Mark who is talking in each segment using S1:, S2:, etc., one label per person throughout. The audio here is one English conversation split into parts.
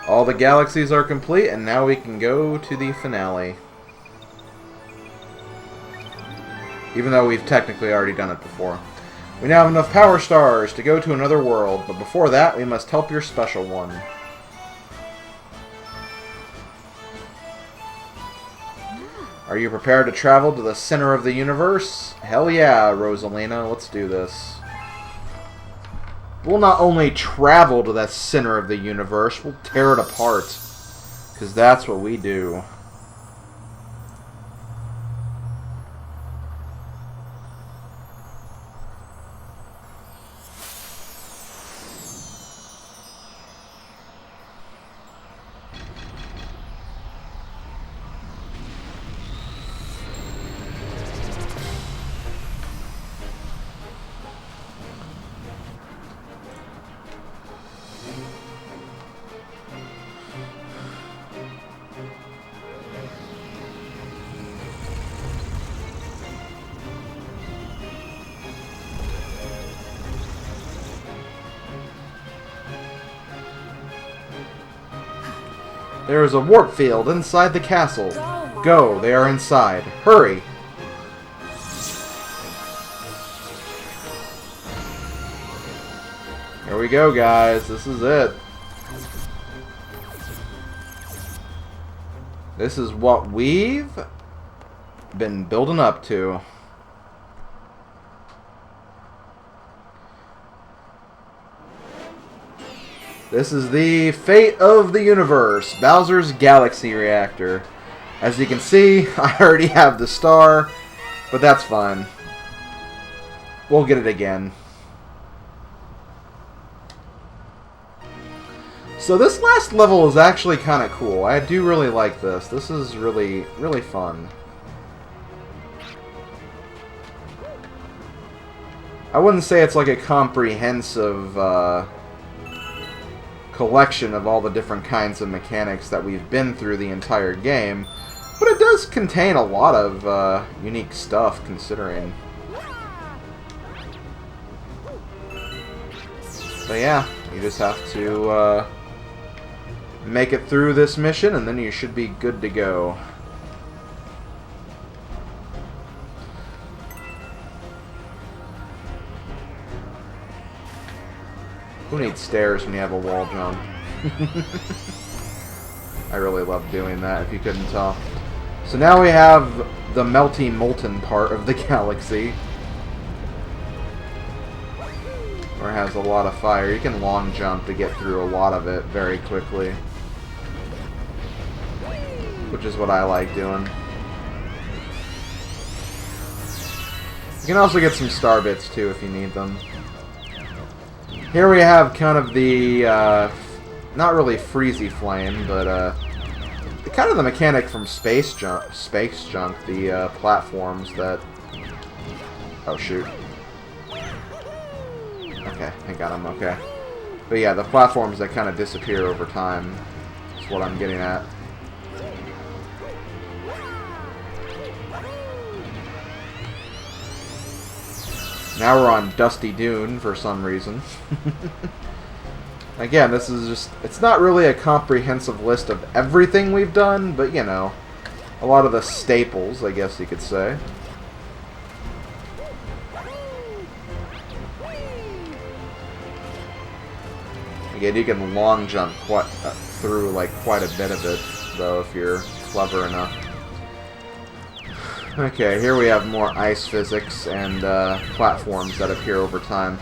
S1: All the galaxies are complete, and now we can go to the finale. Even though we've technically already done it before. We now have enough power stars to go to another world, but before that, we must help your special one. Are you prepared to travel to the center of the universe? Hell yeah, Rosalina, let's do this. We'll not only travel to the center of the universe, we'll tear it apart. Because that's what we do. There is a warp field inside the castle. Go, they are inside. Hurry! Here we go, guys. This is it. This is what we've been building up to. This is the fate of the universe, Bowser's Galaxy Reactor. As you can see, I already have the star, but that's fine. We'll get it again. So this last level is actually kind of cool. I do really like this. This is really, really fun. I wouldn't say it's like a comprehensive collection of all the different kinds of mechanics that we've been through the entire game, but it does contain a lot of unique stuff considering. But yeah, you just have to make it through this mission and then you should be good to go. Who needs stairs when you have a wall jump? I really love doing that, if you couldn't tell. So now we have the melty molten part of the galaxy. Where it has a lot of fire. You can long jump to get through a lot of it very quickly. Which is what I like doing. You can also get some star bits too if you need them. Here we have kind of the, not really freezy flame, but kind of the mechanic from Space Junk, the platforms that... Oh shoot. Okay, I got him, okay. But yeah, the platforms that kind of disappear over time is what I'm getting at. Now we're on Dusty Dune for some reason. Again, this is just... It's not really a comprehensive list of everything we've done, but, you know, a lot of the staples, I guess you could say. Again, you can long jump through like quite a bit of it, though, if you're clever enough. Okay, here we have more ice physics and platforms that appear over time.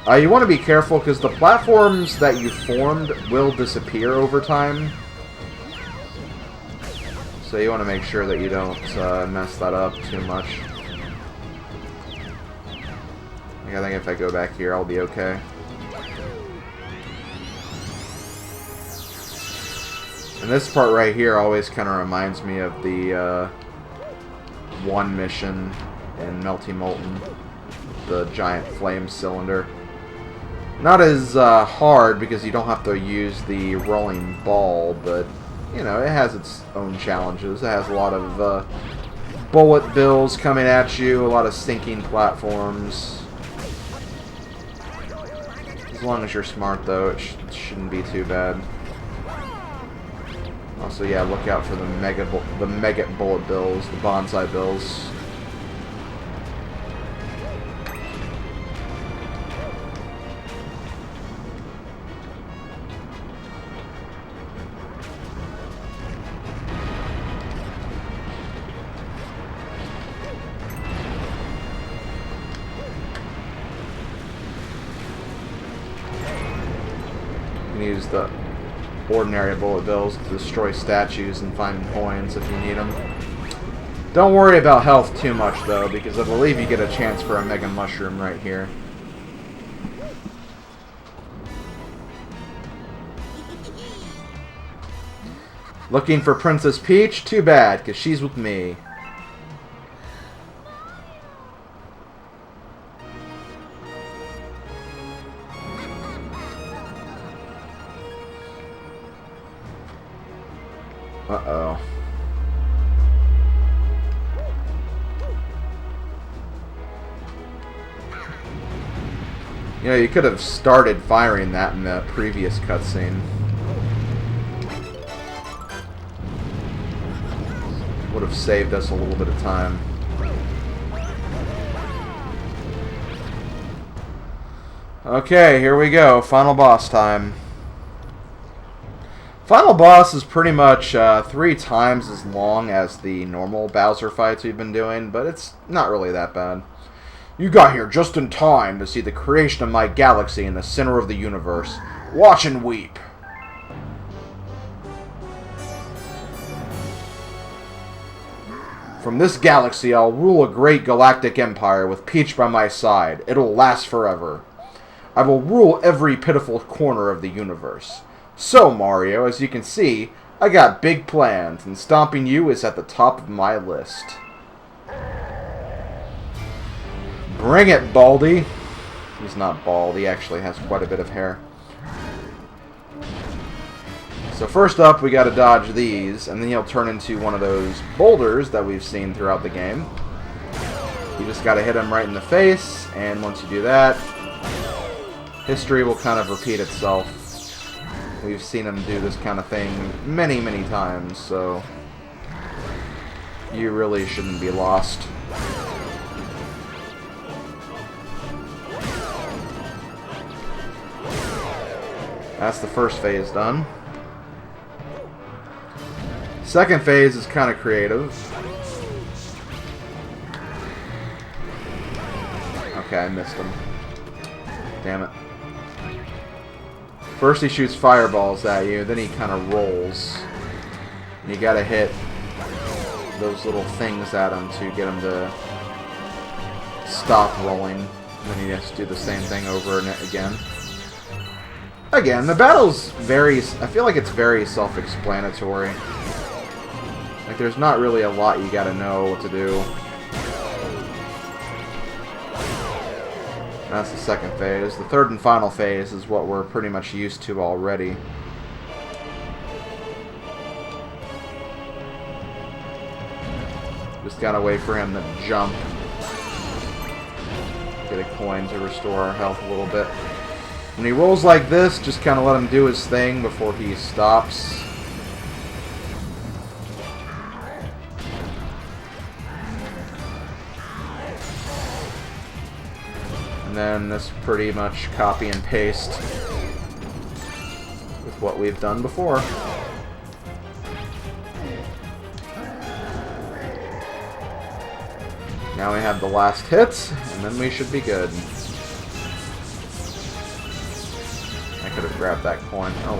S1: You want to be careful because the platforms that you formed will disappear over time. So you want to make sure that you don't mess that up too much. I think if I go back here, I'll be okay. And this part right here always kind of reminds me of the one mission in Melty Molten, the giant flame cylinder. Not as hard because you don't have to use the rolling ball, but you know, it has its own challenges. It has a lot of bullet bills coming at you, a lot of sinking platforms. As long as you're smart, though, it shouldn't be too bad. So yeah, look out for the mega bullet bills, the bonsai bills. Use the ordinary bullet bills to destroy statues and find coins if you need them. Don't worry about health too much though, because I believe you get a chance for a mega mushroom right here. Looking for Princess Peach? Too bad, because she's with me. Uh-oh. You know, you could have started firing that in the previous cutscene. Would have saved us a little bit of time. Okay, here we go. Final boss time. Final boss is pretty much 3 times as long as the normal Bowser fights we've been doing, but it's not really that bad. You got here just in time to see the creation of my galaxy in the center of the universe. Watch and weep. From this galaxy, I'll rule a great galactic empire with Peach by my side. It'll last forever. I will rule every pitiful corner of the universe. So, Mario, as you can see, I got big plans, and stomping you is at the top of my list. Bring it, Baldy. He's not bald, he actually has quite a bit of hair. So first up, we gotta dodge these, and then he'll turn into one of those boulders that we've seen throughout the game. You just gotta hit him right in the face, and once you do that, history will kind of repeat itself. We've seen him do this kind of thing many, many times, so you really shouldn't be lost. That's the first phase done. Second phase is kind of creative. Okay, I missed him. Damn it. First he shoots fireballs at you, then he kind of rolls. And you gotta hit those little things at him to get him to stop rolling. And then he has to do the same thing over and again. Again, the battle's I feel like it's very self-explanatory. Like, there's not really a lot you gotta know what to do. That's the second phase. The third and final phase is what we're pretty much used to already. Just gotta wait for him to jump. Get a coin to restore our health a little bit. When he rolls like this, just kind of let him do his thing before he stops. And then this pretty much copy and paste with what we've done before. Now we have the last hits, and then we should be good. I could have grabbed that coin. Oh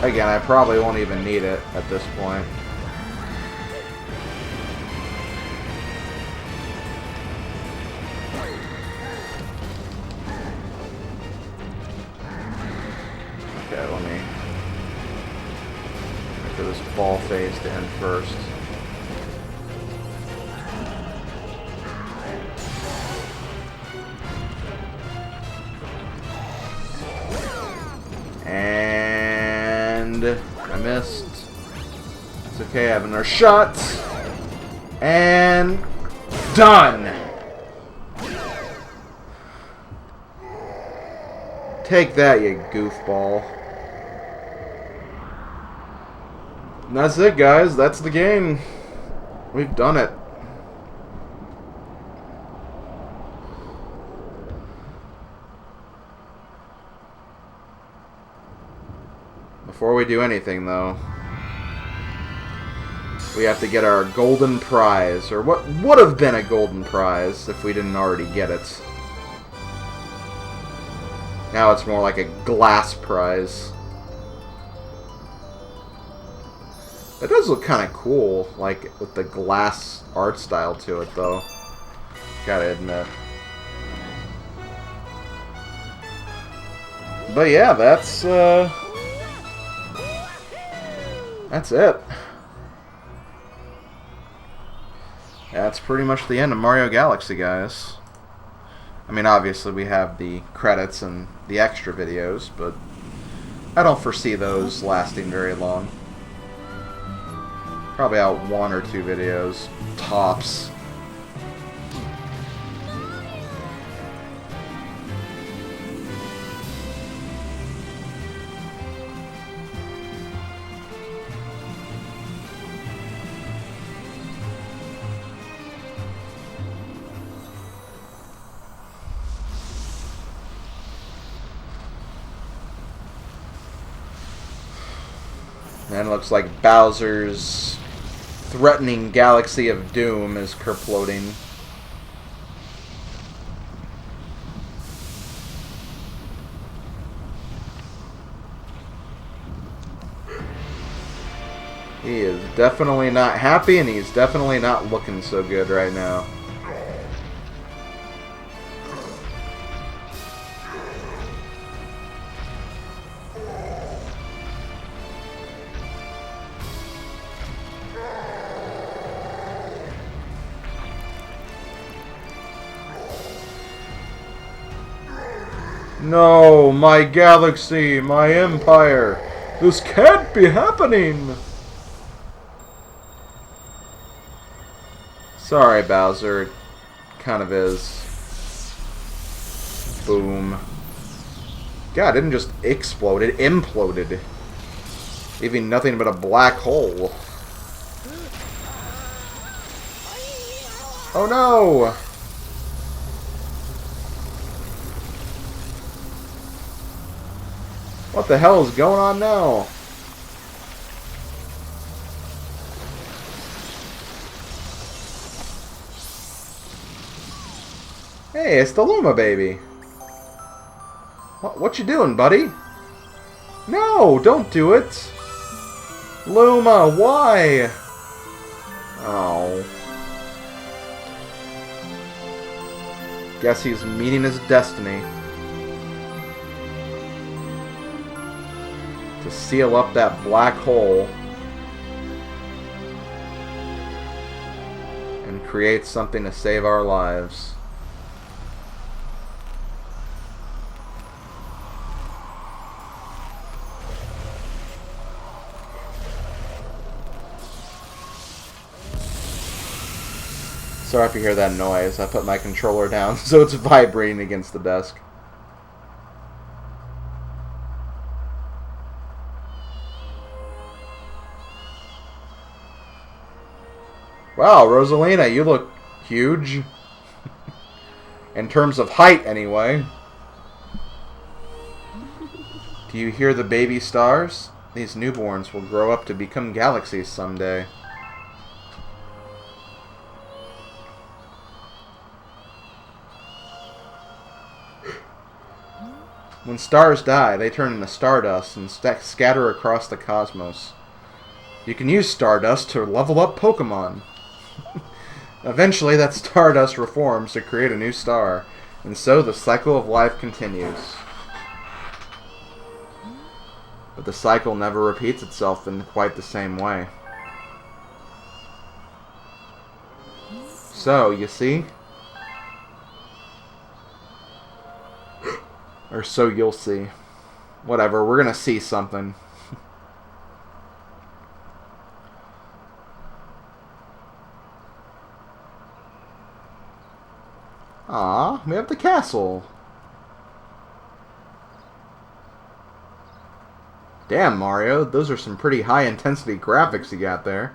S1: well. Again, I probably won't even need it at this point. Okay, let me wait for this ball phase to end first. And I missed. It's okay, I have another shot. And done. Take that, you goofball. And that's it, guys. That's the game. We've done it. Before we do anything, though, we have to get our golden prize, or what would have been a golden prize if we didn't already get it. Now it's more like a glass prize. It does look kind of cool, like with the glass art style to it, though. Gotta admit. But yeah, that's it. That's pretty much the end of Mario Galaxy, guys. I mean, obviously we have the credits and the extra videos, but I don't foresee those lasting very long. Probably out 1 or 2 videos, tops. And it looks like Bowser's threatening galaxy of doom is kerploding. He is definitely not happy, and he's definitely not looking so good right now. No, my galaxy, my empire. This can't be happening. Sorry, Bowser. It kind of is. Boom. God, it didn't just explode, it imploded. Leaving nothing but a black hole. Oh no! What the hell is going on now? Hey, it's the Luma baby. What you doing, buddy? No, don't do it. Luma, why? Oh. Guess he's meeting his destiny. To seal up that black hole and create something to save our lives. Sorry if you hear that noise. I put my controller down so it's vibrating against the desk. Wow, Rosalina, you look huge. In terms of height, anyway. Do you hear the baby stars? These newborns will grow up to become galaxies someday. When stars die, they turn into stardust and scatter across the cosmos. You can use stardust to level up Pokemon. Eventually, that stardust reforms to create a new star, and so the cycle of life continues. But the cycle never repeats itself in quite the same way. So, you see? Or so you'll see. Whatever, we're gonna see something. Ah, we have the castle. Damn, Mario, those are some pretty high-intensity graphics you got there.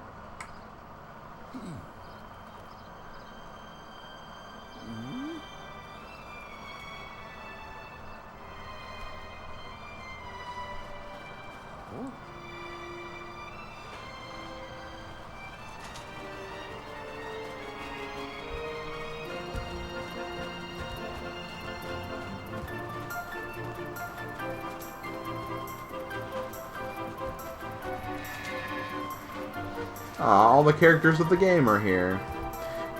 S1: All the characters of the game are here.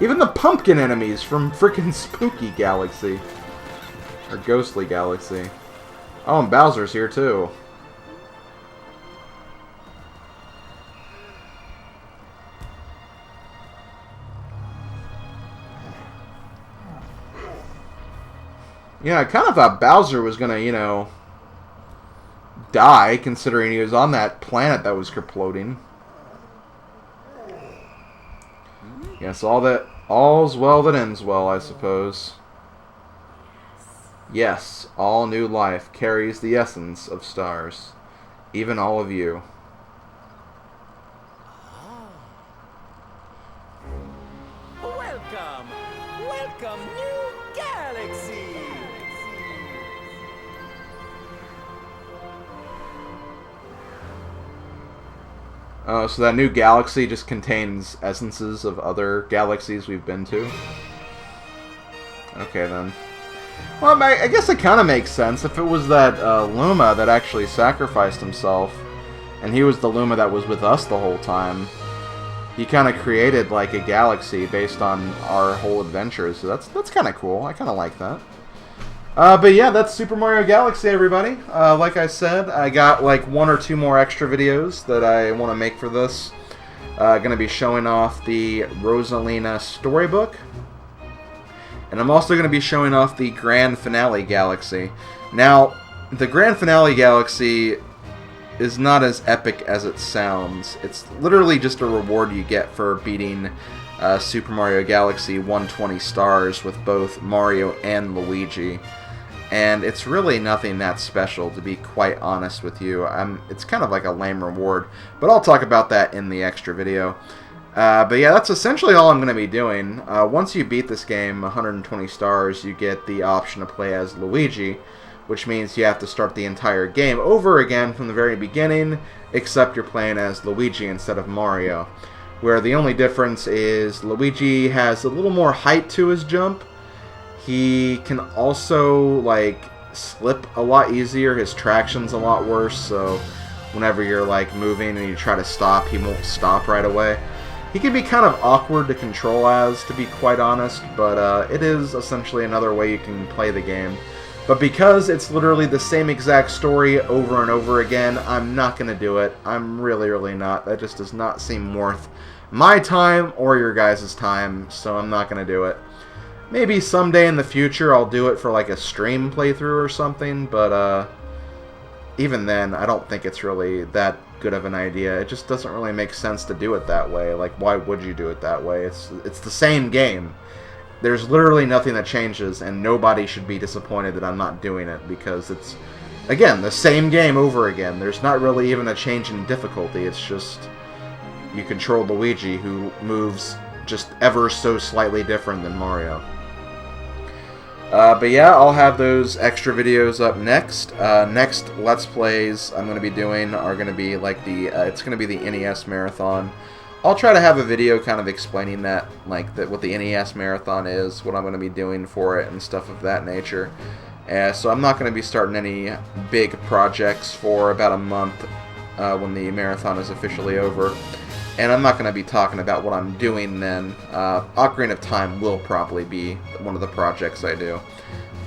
S1: Even the pumpkin enemies from frickin' Spooky Galaxy. Or Ghostly Galaxy. Oh, and Bowser's here too. Yeah, I kind of thought Bowser was gonna, you know, die, considering he was on that planet that was exploding. Yes, all's well that ends well, I suppose. Yes, all new life carries the essence of stars. Even all of you.
S2: Welcome! Welcome, new galaxy!
S1: Oh, so that new galaxy just contains essences of other galaxies we've been to? Okay, then. Well, I guess it kind of makes sense. If it was that Luma that actually sacrificed himself, and he was the Luma that was with us the whole time, he kind of created, like, a galaxy based on our whole adventures. So that's kind of cool. I kind of like that. But yeah, that's Super Mario Galaxy, everybody. Like I said, I got like 1 or 2 more extra videos that I want to make for this. Going to be showing off the Rosalina storybook. And I'm also going to be showing off the Grand Finale Galaxy. Now, the Grand Finale Galaxy is not as epic as it sounds. It's literally just a reward you get for beating Super Mario Galaxy 120 stars with both Mario and Luigi. And it's really nothing that special, to be quite honest with you. It's kind of like a lame reward, but I'll talk about that in the extra video. But yeah, that's essentially all I'm going to be doing. Once you beat this game 120 stars, you get the option to play as Luigi, which means you have to start the entire game over again from the very beginning, except you're playing as Luigi instead of Mario. Where the only difference is Luigi has a little more height to his jump. He can also, like, slip a lot easier. His traction's a lot worse, so whenever you're, like, moving and you try to stop, he won't stop right away. He can be kind of awkward to control as, to be quite honest, but it is essentially another way you can play the game. But because it's literally the same exact story over and over again, I'm not going to do it. I'm really, really not. That just does not seem worth my time or your guys' time, so I'm not going to do it. Maybe someday in the future I'll do it for like a stream playthrough or something, but even then I don't think it's really that good of an idea. It just doesn't really make sense to do it that way. Like, why would you do it that way? It's the same game. There's literally nothing that changes, and nobody should be disappointed that I'm not doing it, because it's, again, the same game over again. There's not really even a change in difficulty. It's just you control Luigi, who moves just ever so slightly different than Mario. But yeah, I'll have those extra videos up next. Next Let's Plays I'm going to be doing are going to be like it's going to be the NES Marathon. I'll try to have a video kind of explaining that, like what the NES Marathon is, what I'm going to be doing for it, and stuff of that nature. So I'm not going to be starting any big projects for about a month when the marathon is officially over. And I'm not going to be talking about what I'm doing then. Ocarina of Time will probably be one of the projects I do.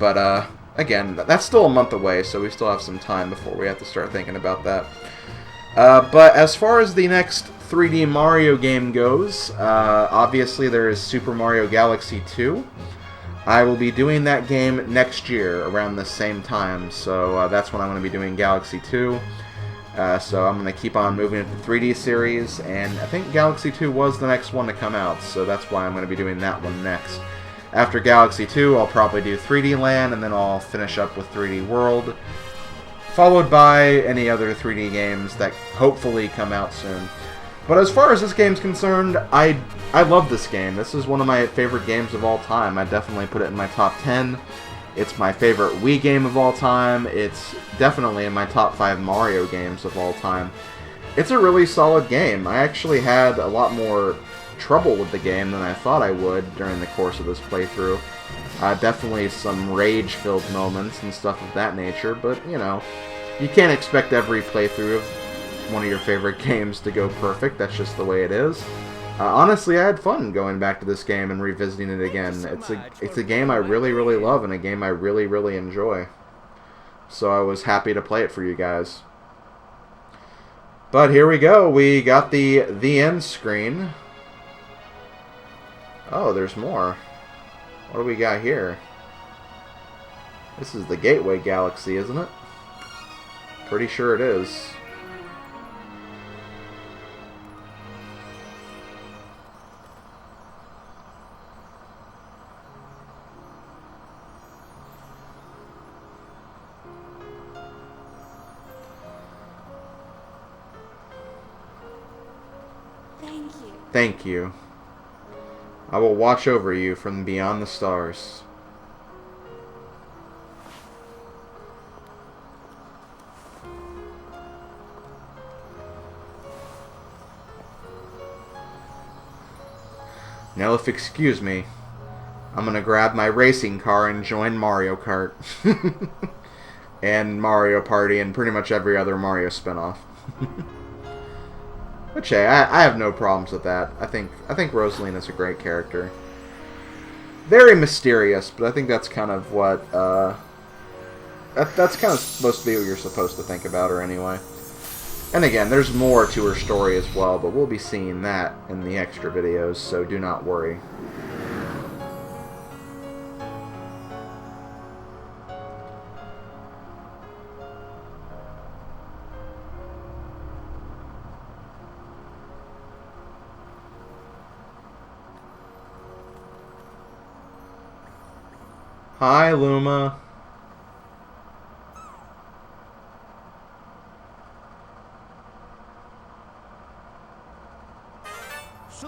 S1: But, again, that's still a month away, so we still have some time before we have to start thinking about that. But as far as the next 3D Mario game goes, obviously there is Super Mario Galaxy 2. I will be doing that game next year around the same time, so that's when I'm going to be doing Galaxy 2. So I'm going to keep on moving into the 3D series, and I think Galaxy 2 was the next one to come out, so that's why I'm going to be doing that one next. After Galaxy 2, I'll probably do 3D Land, and then I'll finish up with 3D World. followed by any other 3D games that hopefully come out soon. But as far as this game's concerned, I love this game. This is one of my favorite games of all time. I definitely put it in my top 10. It's my favorite Wii game of all time. It's definitely in my top 5 Mario games of all time. It's a really solid game. I actually had a lot more trouble with the game than I thought I would during the course of this playthrough. Definitely some rage-filled moments and stuff of that nature, but, you know, you can't expect every playthrough of one of your favorite games to go perfect. That's just the way it is. Honestly, I had fun going back to this game and revisiting it again. It's a game I really, really love and a game I really, really enjoy. So I was happy to play it for you guys. But here we go. We got the end screen. Oh, there's more. What do we got here? This is the Gateway Galaxy, isn't it? Pretty sure it is.
S3: Thank you.
S1: Thank you. I will watch over you from beyond the stars. Now, if excuse me, I'm gonna grab my racing car and join Mario Kart. And Mario Party and pretty much every other Mario spinoff. Which, hey, I have no problems with that. I think Rosalina's a great character. Very mysterious, but I think that's kind of what, that's kind of supposed to be what you're supposed to think about her anyway. And again, there's more to her story as well, but we'll be seeing that in the extra videos, so do not worry. Hi, Luma.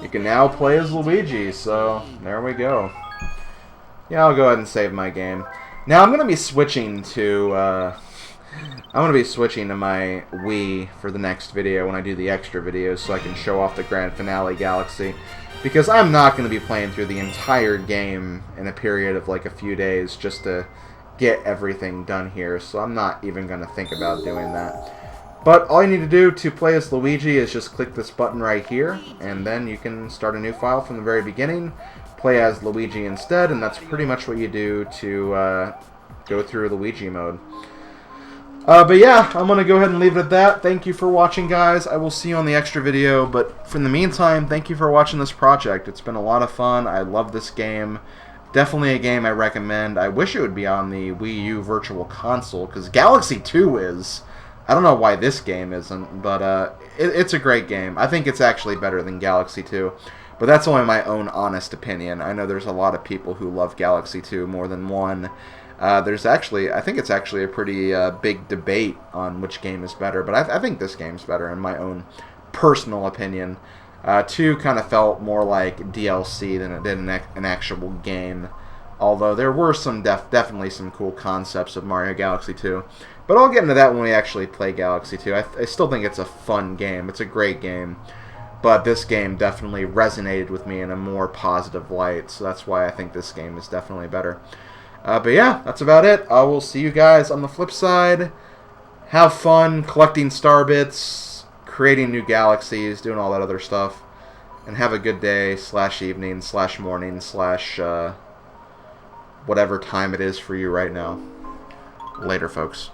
S1: You can now play as Luigi, so there we go. Yeah, I'll go ahead and save my game. Now I'm gonna be switching to my Wii for the next video when I do the extra videos, so I can show off the Grand Finale Galaxy. Because I'm not going to be playing through the entire game in a period of like a few days just to get everything done here, so I'm not even going to think about doing that. But all you need to do to play as Luigi is just click this button right here, and then you can start a new file from the very beginning, play as Luigi instead, and that's pretty much what you do to go through Luigi mode. But yeah, I'm going to go ahead and leave it at that. Thank you for watching, guys. I will see you on the extra video. But for the meantime, thank you for watching this project. It's been a lot of fun. I love this game. Definitely a game I recommend. I wish it would be on the Wii U Virtual Console, because Galaxy 2 is. I don't know why this game isn't, but it's a great game. I think it's actually better than Galaxy 2. But that's only my own honest opinion. I know there's a lot of people who love Galaxy 2 more than one. I think it's actually a pretty big debate on which game is better, but I think this game's better in my own personal opinion. 2 kind of felt more like DLC than it did an actual game, although there were some definitely some cool concepts of Mario Galaxy 2. But I'll get into that when we actually play Galaxy 2. I still think it's a fun game. It's a great game. But this game definitely resonated with me in a more positive light, so that's why I think this game is definitely better. But yeah, that's about it. I will see you guys on the flip side. Have fun collecting star bits, creating new galaxies, doing all that other stuff. And have a good day, /evening, /morning, / whatever time it is for you right now. Later, folks.